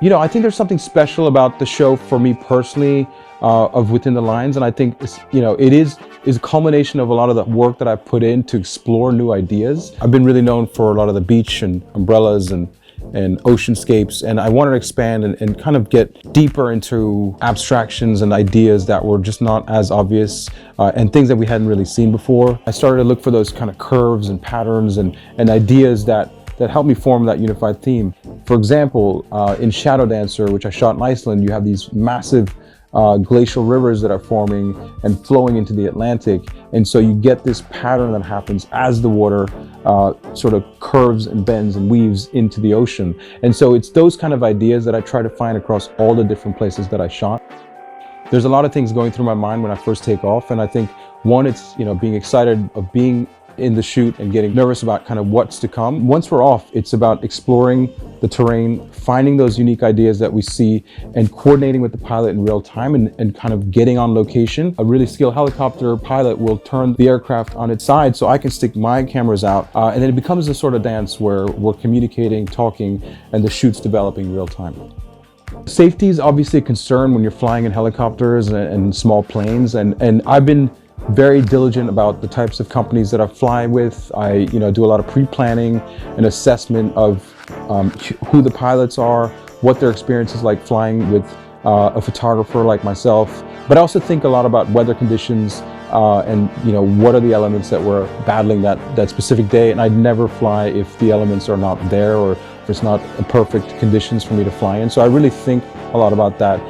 I think there's something special about the show for me personally, of Within the Lines, and I think it is a culmination of a lot of the work that I've put in to explore new ideas. I've been really known for a lot of the beach and umbrellas and oceanscapes, and I wanted to expand and kind of get deeper into abstractions and ideas that were just not as obvious, and things that we hadn't really seen before. I started to look for those kind of curves and patterns and ideas that helped me form that unified theme. For example, in Shadow Dancer, which I shot in Iceland, you have these massive glacial rivers that are forming and flowing into the Atlantic. And so you get this pattern that happens as the water sort of curves and bends and weaves into the ocean. And so it's those kind of ideas that I try to find across all the different places that I shot. There's a lot of things going through my mind when I first take off. And I think one, it's, being excited of being in the shoot and getting nervous about kind of what's to come. Once we're off, it's about exploring the terrain, finding those unique ideas that we see, and coordinating with the pilot in real time and kind of getting on location. A really skilled helicopter pilot will turn the aircraft on its side so I can stick my cameras out, and then it becomes a sort of dance where we're communicating, talking, and the shoot's developing in real time. Safety is obviously a concern when you're flying in helicopters and small planes, and I've been very diligent about the types of companies that I fly with. I do a lot of pre-planning and assessment of who the pilots are, what their experience is like flying with a photographer like myself. But I also think a lot about weather conditions and what are the elements that we're battling that specific day. And I'd never fly if the elements are not there or if it's not perfect conditions for me to fly in. So I really think a lot about that.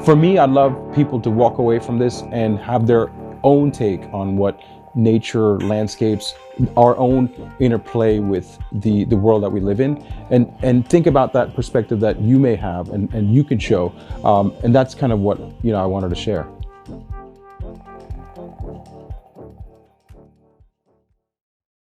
For me, I'd love people to walk away from this and have their own take on what nature, landscapes, our own interplay with the world that we live in, and think about that perspective that you may have and you can show, and that's kind of what I wanted to share.